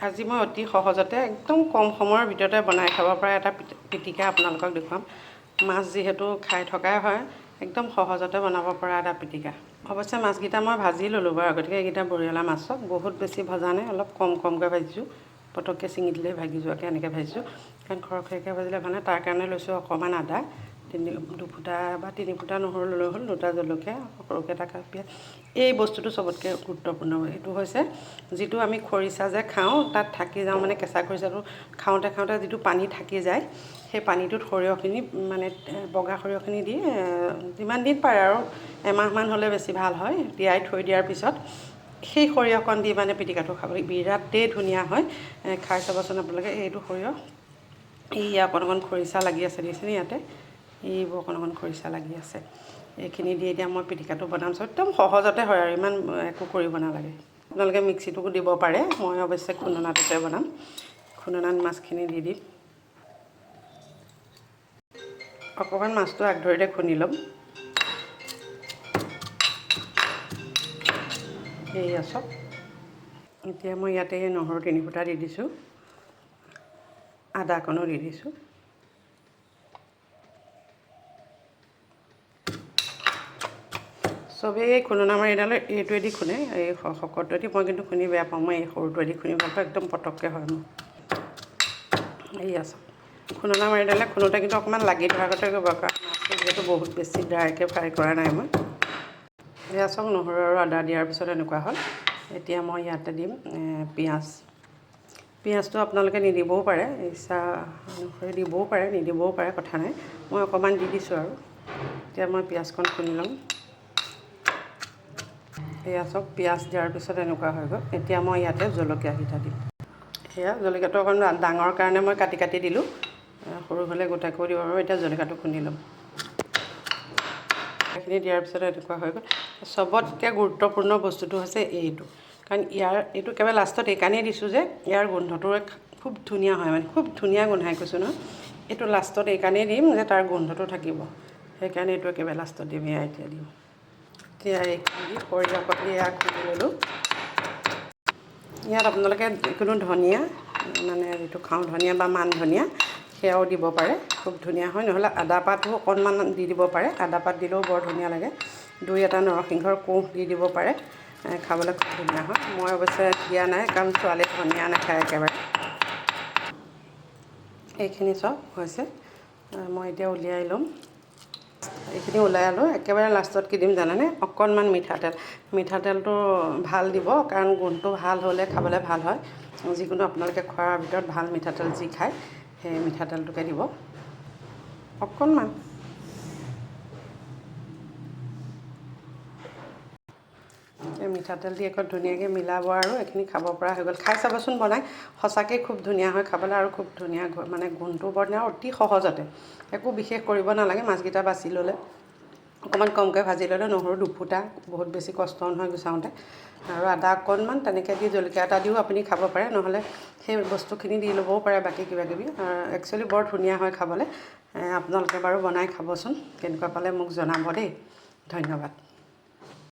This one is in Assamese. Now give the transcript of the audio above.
আজি মই অতি সহজতে একদম কম সময়ৰ ভিতৰতে বনাই খাব পৰা এটা পিটিকা আপোনালোকক দেখুৱাম। মাছ যিহেতু খাই থকাই হয়, একদম সহজতে বনাব পৰা এটা পিটিকা। অৱশ্যে মাছকেইটা মই ভাজি ল'লোঁ বাৰু, গতিকে এইকেইটা বৰিয়লা মাছক বহুত বেছি ভজা নাই, অলপ কমকৈ ভাজিছোঁ। পটককৈ ছিঙি দিলেই ভাগি যোৱাকৈ এনেকৈ ভাজিছোঁ, কাৰণ খৰখৰীয়াকৈ ভাজিলে ভাল নাই। তাৰ কাৰণে লৈছোঁ অকণমান আদা, দুফুটা বা 3 ফুটা নহৰু ল'লে হ'ল, 2টা জলকীয়া, সৰুকৈ এটা পিঁয়াজ। এই বস্তুটো চবতকৈ গুৰুত্বপূৰ্ণ, এইটো হৈছে যিটো আমি খৰিচা যে খাওঁ তাত থাকি যাওঁ, মানে কেঁচা খৰিচাটো খাওঁতে যিটো পানী থাকি যায়, সেই পানীটোত সৰিয়হখিনি মানে বগা সৰিয়হখিনি দি যিমান দিন পাৰে আৰু এমাহমান হ'লে বেছি ভাল হয়, তিয়াই থৈ দিয়াৰ পিছত সেই সৰিয়হকণ দি মানে পিটিকাটো খাবলৈ বিৰাটেই ধুনীয়া হয়। খাই চাবচোন আপোনালোকে। এইটো সৰিয়হ, এই অকণ খৰিচা লাগি আছে দেখিছেনে, ইয়াতে এইবোৰ অকণ খৰিচা লাগি আছে। এইখিনি দি এতিয়া মই পিটিকাটো বনাম। একদম সহজতে হয় আৰু ইমান একো কৰিব নালাগে। আপোনালোকে মিক্সিটোকো দিব পাৰে, মই অৱশ্যে খুন্দনাটোতে বনাম। খুন্দনাত মাছখিনি দি দিম। অকণমান মাছটো আগধৰিতে খুন্দি ল'ম। এইয়া চব। এতিয়া মই ইয়াতে নহৰু 3 ফুটা দি দিছোঁ, আদা অকণো দি দিছোঁ। চবেই খুন্দনা মাৰিডালে এইটোৱেদি খুন্দে, এই শকতটোৱেদি। মই কিন্তু খুন্দি বেয়া পাওঁ, মই এই সৰুটোৱেদি খুন্দি ভাল পাওঁ, একদম পটককৈ হয় মোৰ। এইয়া চব খুন্দনা মাৰিডালে খুন্দোতে কিন্তু অকণমান লাগি ধৰা আগতে কৰিব, কাৰণ মাছটো যিহেতু বহুত বেছি ড্ৰাইকৈ ফ্ৰাই কৰা নাই মই। এয়া চব নহৰু আৰু আদা দিয়াৰ পিছত এনেকুৱা হ'ল। এতিয়া মই ইয়াতে দিম পিঁয়াজ। পিঁয়াজটো আপোনালোকে নিদিবও পাৰে, ইচ্ছা অনুসৰি দিবও পাৰে, নিদিবও পাৰে, কথা নাই। মই অকণমান দি দিছোঁ আৰু। এতিয়া মই পিঁয়াজকণ খুন্দি ল'ম। এয়া চব পিঁয়াজ দিয়াৰ পিছত এনেকুৱা হৈ গ'ল। এতিয়া মই ইয়াতে জলকীয়াকেইটা দিম। সেয়া জলকীয়াটো অকণ ডাঙৰ কাৰণে মই কাটি দিলোঁ, সৰু হ'লে গোটাকৈও দিব পাৰোঁ। এতিয়া জলকীয়াটো খুন্দি ল'ম। এইখিনি দিয়াৰ পিছত এনেকুৱা হৈ গ'ল। চবতকৈ গুৰুত্বপূৰ্ণ বস্তুটো হৈছে এইটো, কাৰণ এইটো একেবাৰে লাষ্টত এইকাৰণেই দিছোঁ যে ইয়াৰ গোন্ধটো খুব ধুনীয়া হয়, মানে খুব ধুনীয়া গোন্ধাই, কৈছোঁ নহয়। এইটো লাষ্টত এইকাৰণেই দিম যে তাৰ গোন্ধটো থাকিব, সেইকাৰণে এইটো একেবাৰে লাষ্টত দিম। এয়া এতিয়া দিম। এতিয়া এইখিনি সৰিয়হ অকণ এয়া খুন্দি ল'লোঁ। ইয়াত আপোনালোকে যিকোনো ধনিয়া, মানে যিটো খাওঁ ধনিয়া বা মান ধনিয়া, সেয়াও দিব পাৰে, খুব ধুনীয়া হয়। নহ'লে আদা পাতো অকণমান দি দিব পাৰে, আদা পাত দিলেও বৰ ধুনীয়া লাগে। 2-এটা নৰসিংহৰ কোঁহ দি দিব পাৰে, খাবলৈ খুব ধুনীয়া হয়। মই অৱশ্যে দিয়া নাই, কাৰণ ছোৱালীয়ে ধনিয়া নাখায় একেবাৰে। এইখিনি চব হৈছে, মই এতিয়া উলিয়াই ল'ম। এইখিনি ওলাই আনো। একেবাৰে লাষ্টত কি দিম জানেনে? অকণমান মিঠাতেলটো ভাল দিব, কাৰণ গোন্ধটো ভাল হ'লে খাবলৈ ভাল হয়। যিকোনো আপোনালোকে খোৱাৰ ভিতৰত ভাল মিঠাতেল যি খায়, সেই মিঠাতেলটোকে দিব অকণমান। মিঠাতেল দি আকৌ ধুনীয়াকৈ মিলাব আৰু এইখিনি খাব পৰা হৈ গ'ল। খাই চাবচোন বনাই, সঁচাকৈ খুব ধুনীয়া হয় খাবলৈ, আৰু খুব ধুনীয়া মানে গোন্ধটো বৰ ধুনীয়া। অতি সহজতে, একো বিশেষ কৰিব নালাগে। মাছকেইটা বাছি ল'লে, অকণমান কমকৈ ভাজি ল'লে, নহৰু 2 ফুটা, বহুত বেছি কষ্ট নহয় গুচাওঁতে, আৰু আদা অকণমান তেনেকৈ দি জলকীয়া এটা দিও আপুনি খাব পাৰে, নহ'লে সেই বস্তুখিনি দি ল'বও পাৰে, বাকী কিবাকিবি। একচুৱেলি বৰ ধুনীয়া হয় খাবলৈ। আপোনালোকে বাৰু বনাই খাবচোন, কেনেকুৱা পালে মোক জনাব দেই। ধন্যবাদ।